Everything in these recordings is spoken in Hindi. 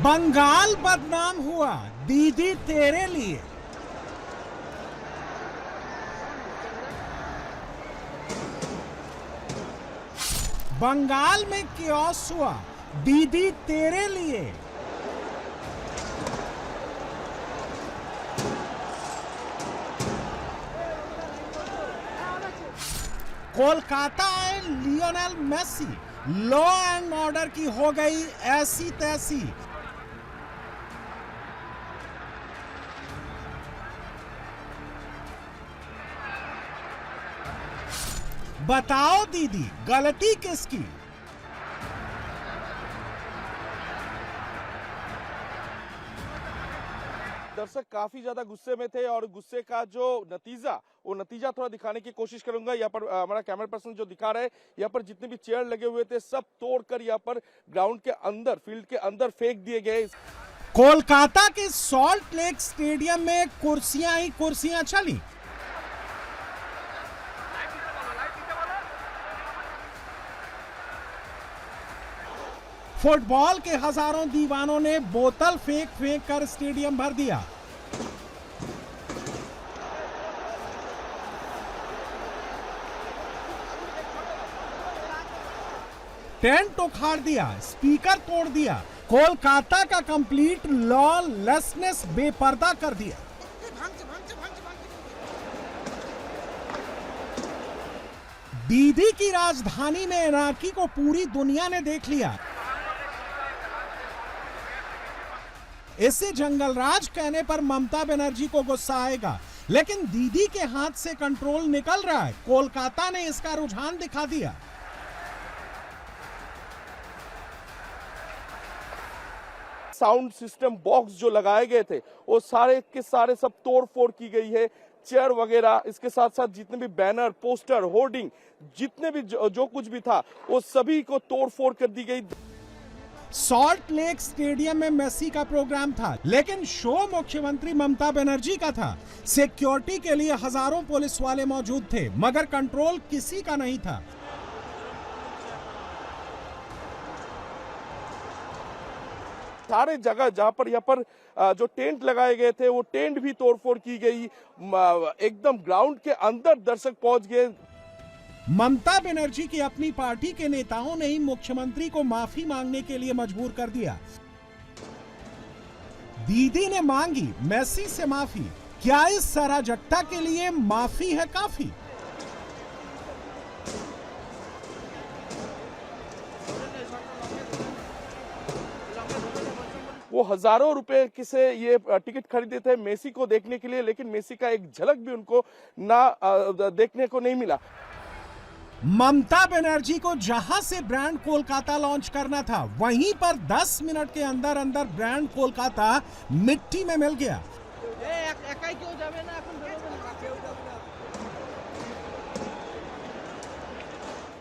बंगाल बदनाम हुआ दीदी तेरे लिए। बंगाल में कियोस हुआ दीदी तेरे लिए। कोलकाता आए Lionel Messi, law and order की हो गई ऐसी तैसी। बताओ दीदी गलती किसकी? दर्शक काफी ज्यादा गुस्से में थे और गुस्से का जो वो नतीजा थोड़ा दिखाने की कोशिश करूंगा। यहाँ पर हमारा कैमरा पर्सन जो दिखा रहा है, यहाँ पर जितने भी चेयर लगे हुए थे सब तोड़कर यहाँ पर ग्राउंड के अंदर, फील्ड के अंदर फेंक दिए गए। कोलकाता के सॉल्ट लेक स्टेडियम में कुर्सियां ही कुर्सियां चली। फुटबॉल के हजारों दीवानों ने बोतल फेंक फेंक कर स्टेडियम भर दिया। टेंट उखाड़ दिया, स्पीकर तोड़ दिया, कोलकाता का कंप्लीट लॉलेसनेस बेपर्दा कर दिया। दीदी की राजधानी में एनार्की को पूरी दुनिया ने देख लिया। इसे जंगल राज कहने पर ममता बनर्जी को गुस्सा आएगा, लेकिन दीदी के हाथ से कंट्रोल निकल रहा है। कोलकाता ने इसका रुझान दिखा दिया। साउंड सिस्टम बॉक्स जो लगाए गए थे वो सारे के सारे सब तोड़ फोड़ की गई है। चेयर वगैरह, इसके साथ साथ जितने भी बैनर, पोस्टर, होर्डिंग, जितने भी जो कुछ भी था वो सभी को तोड़ फोड़ कर दी गई। सॉल्ट लेक स्टेडियम में मेसी का प्रोग्राम था, लेकिन शो मुख्यमंत्री ममता बनर्जी का था। सिक्योरिटी के लिए हजारों पुलिस वाले मौजूद थे, मगर कंट्रोल किसी का नहीं था। सारे जगह जहां पर यहाँ पर जो टेंट लगाए गए थे वो टेंट भी तोड़फोड़ की गई। एकदम ग्राउंड के अंदर दर्शक पहुंच गए। ममता बनर्जी की अपनी पार्टी के नेताओं ने ही मुख्यमंत्री को माफी मांगने के लिए मजबूर कर दिया। दीदी ने मांगी मेसी से माफी। क्या इस अराजकता के लिए माफी है काफी? वो हजारों रुपए से ये टिकट खरीदे थे मेसी को देखने के लिए, लेकिन मेसी का एक झलक भी उनको ना देखने को नहीं मिला। ममता बनर्जी को जहां से ब्रांड कोलकाता लॉन्च करना था, वहीं पर 10 मिनट के अंदर अंदर ब्रांड कोलकाता मिट्टी में मिल गया।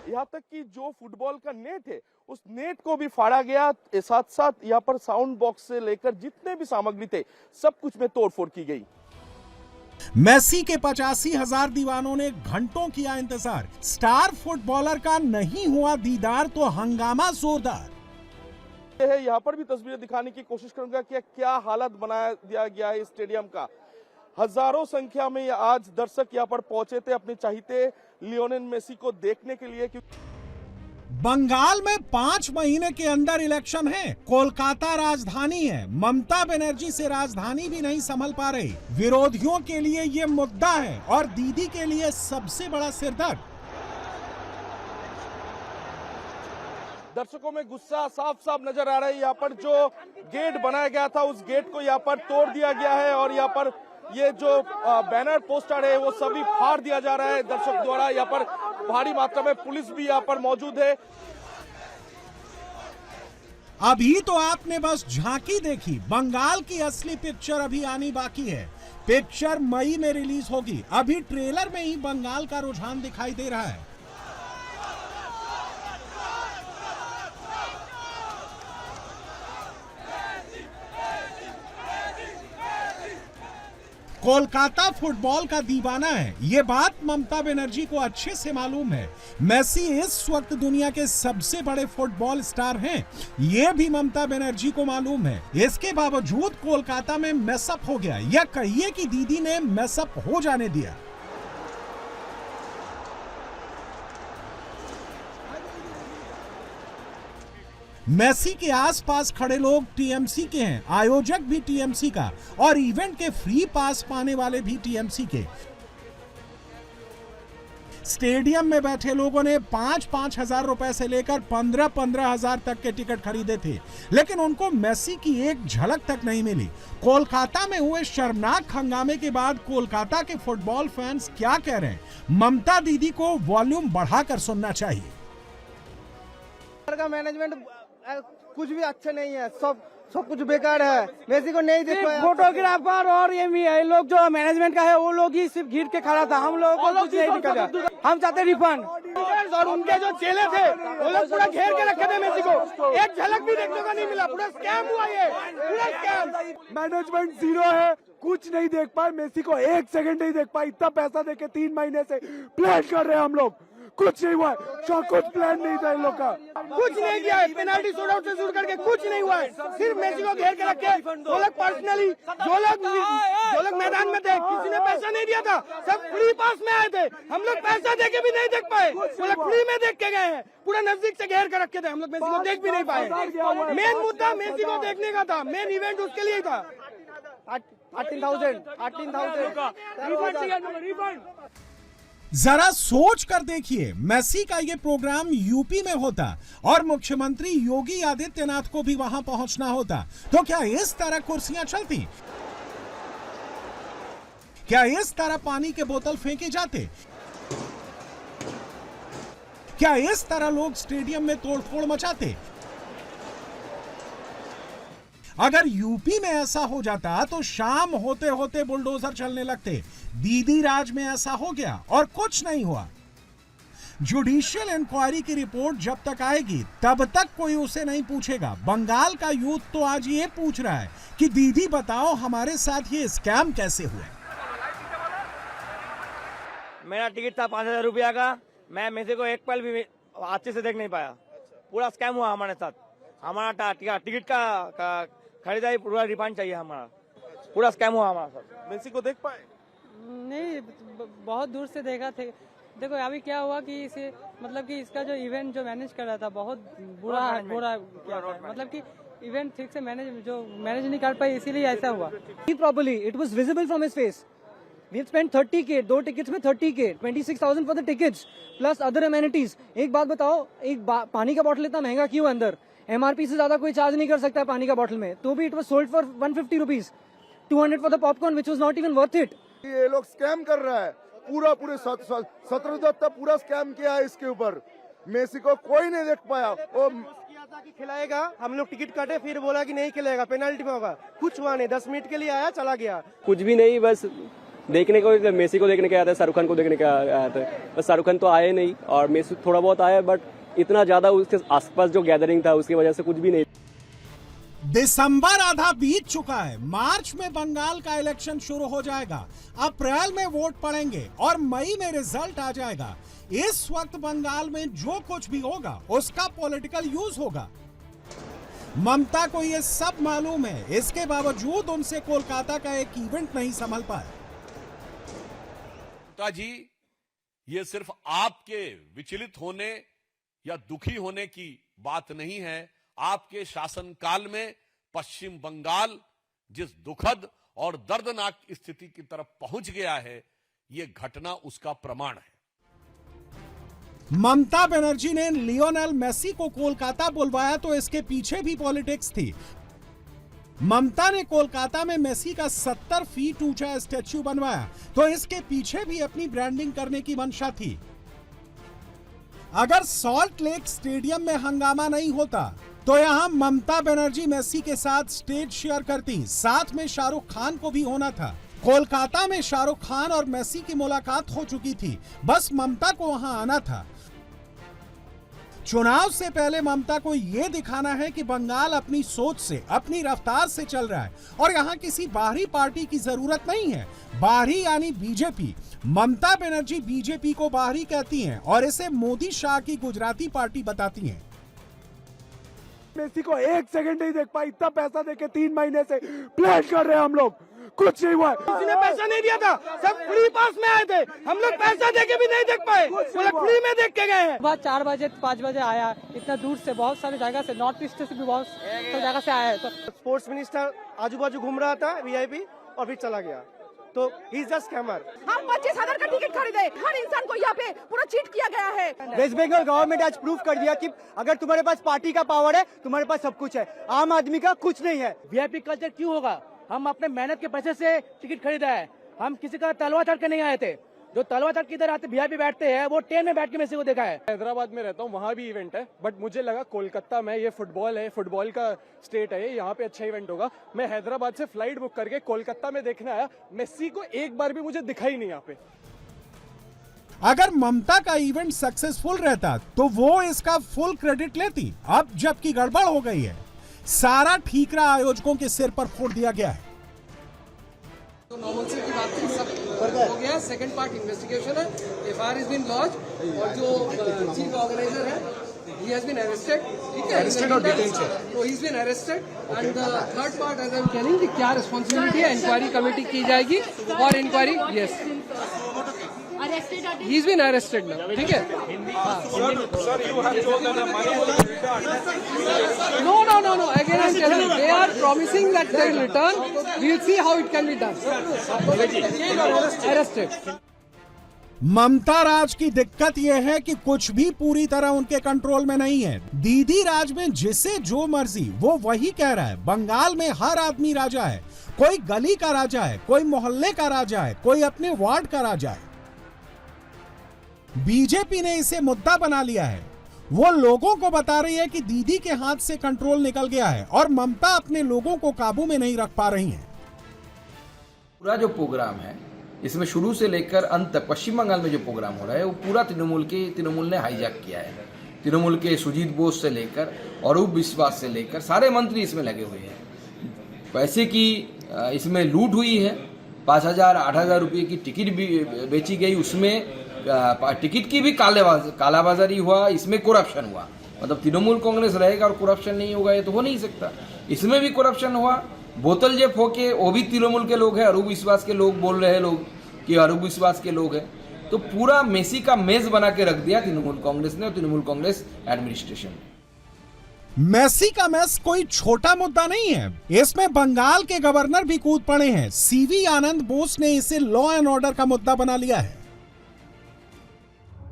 यहाँ तक कि जो फुटबॉल का नेट है उस नेट को भी फाड़ा गया। साथ साथ यहाँ पर साउंड बॉक्स से लेकर जितने भी सामग्री थे सब कुछ में तोड़फोड़ की गई। मेसी के 85,000 दीवानों ने घंटों किया इंतजार। स्टार फुटबॉलर का नहीं हुआ दीदार तो हंगामा जोरदार है। यहाँ पर भी तस्वीरें दिखाने की कोशिश करूंगा कि क्या हालत बना दिया गया है स्टेडियम का। हजारों संख्या में आज दर्शक यहाँ पर पहुंचे थे अपने चाहते लियोनेल मेसी को देखने के लिए। बंगाल में 5 महीने के अंदर इलेक्शन है। कोलकाता राजधानी है। ममता बनर्जी से राजधानी भी नहीं संभल पा रही। विरोधियों के लिए यह मुद्दा है और दीदी के लिए सबसे बड़ा सिरदर्द। दर्शकों में गुस्सा साफ साफ नजर आ रहा है। यहाँ पर जो गेट बनाया गया था उस गेट को यहाँ पर तोड़ दिया गया है और यहाँ पर ये जो बैनर पोस्टर है वो सभी फाड़ दिया जा रहा है दर्शक द्वारा। यहाँ पर भारी मात्रा में पुलिस भी यहाँ पर मौजूद है। अभी तो आपने बस झांकी देखी, बंगाल की असली पिक्चर अभी आनी बाकी है। पिक्चर मई में रिलीज होगी। अभी ट्रेलर में ही बंगाल का रुझान दिखाई दे रहा है। कोलकाता फुटबॉल का दीवाना है, ये बात ममता बनर्जी को अच्छे से मालूम है। मेसी इस वक्त दुनिया के सबसे बड़े फुटबॉल स्टार हैं, ये भी ममता बनर्जी को मालूम है। इसके बावजूद कोलकाता में मैसअप हो गया, या कहिए कि दीदी ने मैसअप हो जाने दिया। मेसी के आसपास खड़े लोग टीएमसी के हैं, आयोजक भी टीएमसी का और इवेंट के फ्री पास पाने वाले भी टीएमसी के। स्टेडियम में बैठे लोगों ने 5-5 हजार रुपए से लेकर 15-15 हजार तक के टिकट खरीदे थे, लेकिन उनको मेसी की एक झलक तक नहीं मिली। कोलकाता में हुए शर्मनाक हंगामे के बाद कोलकाता के फुटबॉल फैंस क्या कह रहे हैं, ममता दीदी को वॉल्यूम बढ़ाकर सुनना चाहिए। का मैनेजमेंट कुछ भी अच्छा नहीं है, सब कुछ बेकार है। मेसी को नहीं देख पाया। फोटोग्राफर और ये लोग जो मैनेजमेंट का है वो लोग ही सिर्फ घिर के खड़ा था, हम लोग को कुछ नहीं दिखा। हम चाहते रिफंड, और उनके जो चेले थे वो लोग पूरा घेर के रखे थे मेसी को, एक झलक भी देखने को नहीं मिला। पूरा स्कैम हुआ, ये पूरा स्कैम। मैनेजमेंट जीरो है, कुछ नहीं देख पाए, मेसी को एक सेकंड नहीं देख पाए। इतना पैसा देके 3 महीने से प्लान कर रहे हैं हम लोग, कुछ नहीं हुआ है। कुछ प्लान नहीं था इन लोग का, कुछ नहीं किया है। पेनाल्टी शूट आउट से शुरू करके कुछ नहीं हुआ है, सिर्फ मेसी को घेर के रखे। वो लोग पर्सनली जो लोग मैदान में थे, किसी ने पैसा नहीं दिया था, सब फ्री पास में आए थे। हम लोग पैसा देके भी नहीं देख पाए, वो लोग फ्री में देख के गए हैं। पूरा नजदीक से घेर कर रखे थे, हम लोग मेसी को देख भी नहीं पाए। मेन मुद्दा मेसी को देखने का था, मेन इवेंट उसके लिए था। 18,000 जरा सोच कर देखिए, मेसी का ये प्रोग्राम यूपी में होता और मुख्यमंत्री योगी आदित्यनाथ को भी वहां पहुंचना होता, तो क्या इस तरह कुर्सियां चलती? क्या इस तरह पानी के बोतल फेंके जाते? क्या इस तरह लोग स्टेडियम में तोड़फोड़ मचाते? अगर यूपी में ऐसा हो जाता तो शाम होते होते बुलडोजर चलने लगते। दीदी राज में ऐसा हो गया और कुछ नहीं हुआ। जुडिशियल इंक्वायरी की रिपोर्ट जब तक आएगी तब तक कोई उसे नहीं पूछेगा। बंगाल का यूथ तो आज ये पूछ रहा है कि दीदी बताओ हमारे साथ ये स्कैम कैसे हुए। मेरा टिकट था 5,000 रुपया का, मैं मेसी को एक पल भी अच्छे से देख नहीं पाया। पूरा स्कैम हुआ हमारे साथ। हमारा टिकट का खरीदारी पूरा रिफंड चाहिए हमारा। पूरा स्कैम हुआ हमारा साथ। मेसी को देख पाए नहीं, बहुत दूर से देखा थे। देखो अभी क्या हुआ कि इसे मतलब कि इसका जो इवेंट जो मैनेज कर रहा था बहुत बुरा क्या था। मतलब कि इवेंट ठीक से मैनेज नहीं कर पाए, इसीलिए ऐसा हुआ। Properly, it was visible from his face. We've spent 30K, 2 tickets में 30K, 26,000 for the tickets, plus other amenities. एक बात बताओ, एक पानी का बॉटल इतना महंगा क्यों अंदर? MRP से ज्यादा कोई चार्ज नहीं कर सकता है पानी का बॉटल में, तो भी it was sold for 150 rupees, 200 for the popcorn, which was not even worth it. ये लोग स्कैम कर रहा है, पूरे 17 दत्ता पूरा स्कैम किया है इसके ऊपर। मेसी को कोई नहीं देख पाया। वो किया था कि खिलाएगा, हम लोग टिकट काटे, फिर बोला कि नहीं खिलाएगा, पेनल्टी में होगा। कुछ हुआ नहीं, 10 मिनट के लिए आया, चला गया। कुछ भी नहीं, बस देखने को, मेसी को देखने के आया था, शाहरुख खान को देखने के आया था। बस शाहरुख खान तो आए नहीं और मेसी थोड़ा बहुत आया, बट इतना ज्यादा उसके आसपास जो गैदरिंग था उसकी वजह से कुछ भी नहीं। दिसंबर आधा बीत चुका है, मार्च में बंगाल का इलेक्शन शुरू हो जाएगा, अप्रैल में वोट पड़ेंगे और मई में रिजल्ट आ जाएगा। इस वक्त बंगाल में जो कुछ भी होगा उसका पॉलिटिकल यूज होगा। ममता को यह सब मालूम है, इसके बावजूद उनसे कोलकाता का एक इवेंट नहीं संभल पाया। जी, ये सिर्फ आपके विचलित होने या दुखी होने की बात नहीं है। आपके शासनकाल में पश्चिम बंगाल जिस दुखद और दर्दनाक स्थिति की तरफ पहुंच गया है, ये घटना उसका प्रमाण है। ममता बनर्जी ने लियोनेल मेसी को कोलकाता बुलवाया तो इसके पीछे भी पॉलिटिक्स थी। ममता ने कोलकाता में मेसी का 70 फीट ऊंचा स्टैच्यू बनवाया तो इसके पीछे भी अपनी ब्रांडिंग करने की मंशा थी। अगर सॉल्ट लेक स्टेडियम में हंगामा नहीं होता तो यहां ममता बनर्जी मेसी के साथ स्टेज शेयर करती, साथ में शाहरुख खान को भी होना था। कोलकाता में शाहरुख खान और मेसी की मुलाकात हो चुकी थी, बस ममता को वहां आना था। चुनाव से पहले ममता को ये दिखाना है कि बंगाल अपनी सोच से, अपनी रफ्तार से चल रहा है और यहाँ किसी बाहरी पार्टी की जरूरत नहीं है। बाहरी यानी बीजेपी। ममता बनर्जी बीजेपी को बाहरी कहती हैं और इसे मोदी शाह की गुजराती पार्टी बताती हैं। मेसी को एक सेकंड नहीं देख पाई, इतना पैसा देके 3 महीने से प्लान कर रहे हैं हम लोग, कुछ नहीं हुआ। किसी ने पैसा नहीं दिया था, सब फ्री पास में आए थे, हम लोग पैसा देके भी नहीं देख पाए, वो लोग फ्री में देख के गए हैं। सुबह 4 बजे 5 बजे आया, इतना दूर से, बहुत सारी जगह से, नॉर्थ ईस्ट से भी बहुत सारी जगह से आया है। तो स्पोर्ट्स मिनिस्टर आजू बाजू घूम रहा था वीआईपी और फिर चला गया, तो ही इज जस्ट स्कैमर। हम 25,000 का टिकट खरीदे, हर इंसान को यहाँ पे पूरा चीट किया गया है। वेस्ट बंगाल गवर्नमेंट आज प्रूव कर दिया कि अगर तुम्हारे पास पार्टी का पावर है, तुम्हारे पास सब कुछ है, आम आदमी का कुछ नहीं है। वीआईपी कल्चर क्यों होगा? हम अपने मेहनत के पैसे से टिकट खरीदा है, हम किसी का तलवार चढ़ के नहीं आए थे। जो तलवार चढ़ के इधर आते वीआईपी बैठते हैं, वो ट्रेन में बैठ के मेसी को देखा है। हैदराबाद में रहता हूँ, वहाँ भी इवेंट है, बट मुझे लगा कोलकाता में ये फुटबॉल है, फुटबॉल का स्टेट है, यहाँ पे अच्छा इवेंट होगा। मैं हैदराबाद से फ्लाइट बुक करके कोलकाता में देखने आया, मेसी को एक बार भी मुझे दिखा ही नहीं यहाँ पे। अगर ममता का इवेंट सक्सेसफुल रहता तो वो इसका फुल क्रेडिट लेती। अब जबकि गड़बड़ हो गई है, सारा ठीकरा आयोजकों के सिर पर फोड़ दिया गया है। तो नॉर्मल की बात थी, सब हो गया। सेकंड पार्ट इन्वेस्टिगेशन है, एफआईआर इज बीन लॉन्च और जो चीफ ऑर्गेनाइजर है he has been arrested, ठीक है, arrested और detained है, तो he has been arrested and the third part as I am telling कि क्या रिस्पांसिबिलिटी है, इंक्वायरी कमेटी की जाएगी और inquiry yes he has been arrested now, ठीक है। No again I am telling you, they are promising that they will return, we will see how it can be done। Arrested। ममता राज की दिक्कत यह है कि कुछ भी पूरी तरह उनके कंट्रोल में नहीं है। दीदी राज में जिसे जो मर्जी वो वही कह रहा है। बंगाल में हर आदमी राजा है, कोई गली का राजा है, कोई मोहल्ले का राजा है, कोई अपने वार्ड का राजा है। बीजेपी ने इसे मुद्दा बना लिया है। वो लोगों को बता रही है कि दीदी के हाथ से कंट्रोल निकल गया है और ममता अपने लोगों को काबू में नहीं रख पा रही हैं। पूरा जो प्रोग्राम है इसमें शुरू से लेकर अंत तक पश्चिम बंगाल में जो प्रोग्राम हो रहा है वो पूरा तृणमूल ने हाईजैक किया है। तृणमूल के सुजीत बोस से लेकर अरूप विश्वास से लेकर सारे मंत्री इसमें लगे हुए हैं। पैसे की इसमें लूट हुई है, 5,000 8,000 रुपये की टिकट भी बेची गई, उसमें टिकट की भी कालाबाजारी हुआ, इसमें करप्शन हुआ। मतलब तृणमूल कांग्रेस रहेगा और करप्शन नहीं होगा, ये तो हो नहीं सकता। इसमें भी करप्शन हुआ। बोतल जेब होके वो भी तृणमूल के लोग हैं, अरूप विश्वास के लोग बोल रहे हैं लोग कि अरूप विश्वास के लोग हैं। तो पूरा मेसी का मेज बना के रख दिया तृणमूल कांग्रेस ने और तृणमूल कांग्रेस एडमिनिस्ट्रेशन। मेसी का मेस कोई छोटा मुद्दा नहीं है, इसमें बंगाल के गवर्नर भी कूद पड़े हैं। सीवी आनंद बोस ने इसे लॉ एंड ऑर्डर का मुद्दा बना लिया है।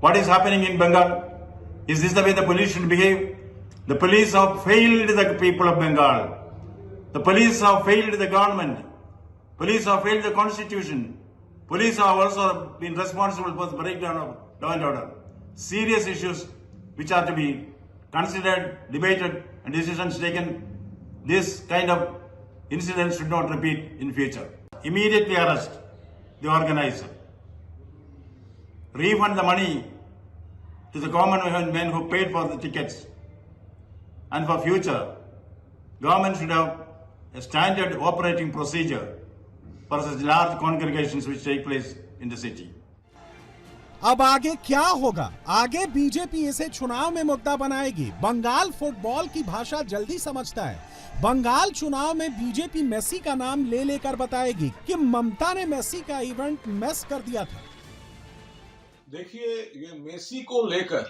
What is happening in Bengal? Is this the way the police should behave? The police have failed the people of Bengal. The police have failed the government. Police have failed the constitution. Police have also been responsible for the breakdown of law and order. Serious issues which are to be considered, debated, and decisions taken. This kind of incidents should not repeat in future. Immediately arrest the organizer. Refund the money to the common men who paid for the tickets. And for future, government should have a standard operating procedure for such large congregations which take place in the city. अब आगे क्या होगा? आगे बीजेपी इसे चुनाव में मुद्दा बनाएगी। बंगाल फुटबॉल की भाषा जल्दी समझता है। बंगाल चुनाव में बीजेपी मेसी का नाम ले लेकर बताएगी कि ममता ने मेसी का इवेंट मिस कर दिया था। देखिए, ये मेसी को लेकर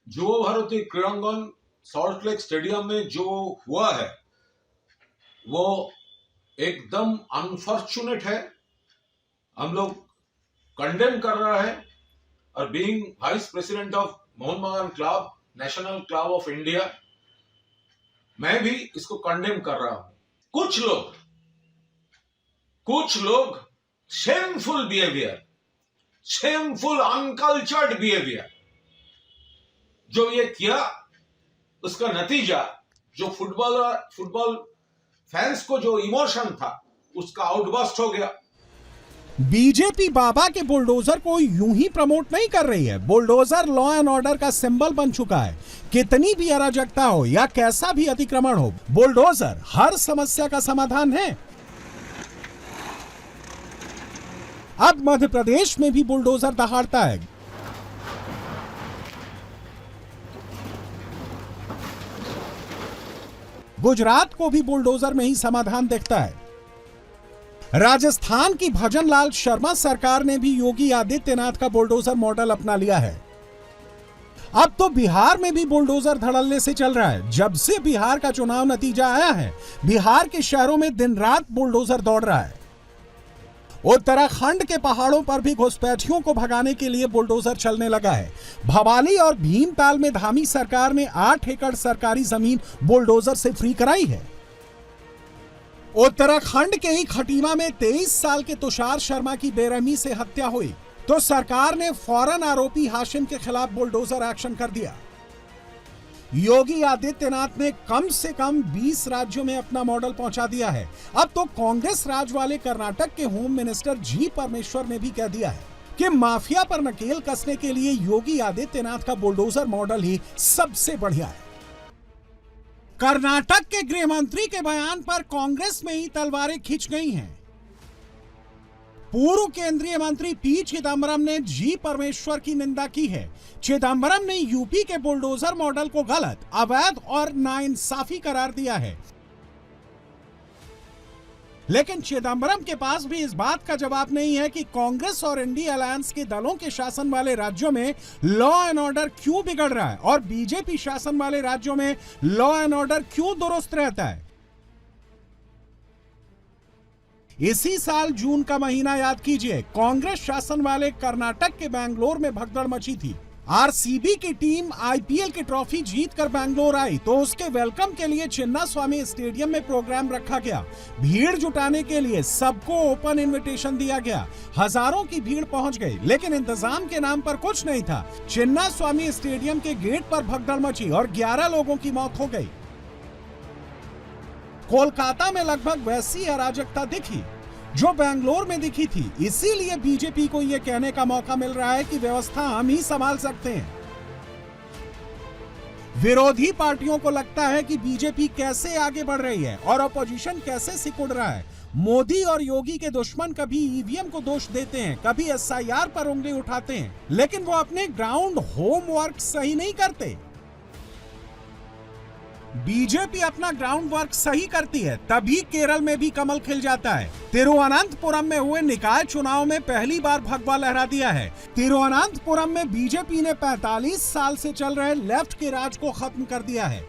जो भारतीय क्रीड़ांगन सॉल्ट लेक स्टेडियम में जो हुआ है वो एकदम अनफॉर्चुनेट है। हम लोग कंडेम कर रहा है और being vice president of Mohan Bagan club, national club of India, मैं भी इसको कंडेम कर रहा हूं। कुछ लोग shameful behaviour, shameful uncultured behaviour जो ये किया, उसका नतीजा जो फुटबॉल फैंस को जो इमोशन था उसका आउटबर्स्ट हो गया। बीजेपी बाबा के बुलडोजर को यूं ही प्रमोट नहीं कर रही है। बुलडोजर लॉ एंड ऑर्डर का सिंबल बन चुका है। कितनी भी अराजकता हो या कैसा भी अतिक्रमण हो, बुलडोजर हर समस्या का समाधान है। अब मध्य प्रदेश में भी बुलडोजर दहाड़ता है। गुजरात को भी बुलडोजर में ही समाधान दिखता है। राजस्थान की भजनलाल शर्मा सरकार ने भी योगी आदित्यनाथ का बुलडोजर मॉडल अपना लिया है। अब तो बिहार में भी बुलडोजर धड़ल्ले से चल रहा है। जब से बिहार का चुनाव नतीजा आया है, बिहार के शहरों में दिन रात बुलडोजर दौड़ रहा है। उत्तराखंड के पहाड़ों पर भी घुसपैठियों को भगाने के लिए बुलडोजर चलने लगा है। भवाली और भीमताल में धामी सरकार ने 8 एकड़ सरकारी जमीन बुलडोजर से फ्री कराई है। उत्तराखंड के ही खटीमा में 23 साल के तुषार शर्मा की बेरहमी से हत्या हुई तो सरकार ने फौरन आरोपी हाशिम के खिलाफ बुलडोजर एक्शन कर दिया। योगी आदित्यनाथ ने कम से कम 20 राज्यों में अपना मॉडल पहुंचा दिया है। अब तो कांग्रेस राज वाले कर्नाटक के होम मिनिस्टर जी परमेश्वर ने भी कह दिया है कि माफिया पर नकेल कसने के लिए योगी आदित्यनाथ का बुलडोजर मॉडल ही सबसे बढ़िया है। कर्नाटक के गृह मंत्री के बयान पर कांग्रेस में ही तलवारें खिंच गई हैं। पूर्व केंद्रीय मंत्री पी चिदम्बरम ने जी परमेश्वर की निंदा की है। चिदम्बरम ने यूपी के बुलडोजर मॉडल को गलत, अवैध और नाइंसाफी करार दिया है। लेकिन चिदम्बरम के पास भी इस बात का जवाब नहीं है कि कांग्रेस और इंडिया अलायंस के दलों के शासन वाले राज्यों में लॉ एंड ऑर्डर क्यों बिगड़ रहा है और बीजेपी शासन वाले राज्यों में लॉ एंड ऑर्डर क्यों दुरुस्त रहता है। इसी साल जून का महीना याद कीजिए, कांग्रेस शासन वाले कर्नाटक के बैंगलोर में भगदड़ मची थी। आरसीबी की टीम आईपीएल की ट्रॉफी जीतकर बैंगलोर आई तो उसके वेलकम के लिए चिन्नास्वामी स्टेडियम में प्रोग्राम रखा गया। भीड़ जुटाने के लिए सबको ओपन इनविटेशन दिया गया। हजारों की भीड़ पहुंच गई, लेकिन इंतजाम के नाम पर कुछ नहीं था। चिन्नास्वामी स्टेडियम के गेट पर भगदड़ मची और 11 लोगों की मौत हो गई। कोलकाता में लगभग वैसी अराजकता दिखी जो बेंगलोर में दिखी थी। इसीलिए बीजेपी को यह कहने का मौका मिल रहा है कि व्यवस्था हम ही संभाल सकते हैं। विरोधी पार्टियों को लगता है कि बीजेपी कैसे आगे बढ़ रही है और अपोजिशन कैसे सिकुड़ रहा है। मोदी और योगी के दुश्मन कभी ईवीएम को दोष देते हैं, कभी एसआईआर पर उंगली उठाते हैं, लेकिन वो अपने ग्राउंड होमवर्क सही नहीं करते। बीजेपी अपना ग्राउंड वर्क सही करती है, तभी केरल में भी कमल खिल जाता है। तिरुवनंतपुरम में हुए निकाय चुनाव में पहली बार भगवा लहरा दिया है। तिरुवनंतपुरम में बीजेपी ने 45 साल से चल रहे लेफ्ट के राज को खत्म कर दिया है।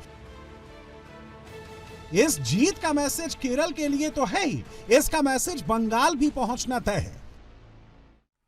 इस जीत का मैसेज केरल के लिए तो है ही, इसका मैसेज बंगाल भी पहुंचना तय है।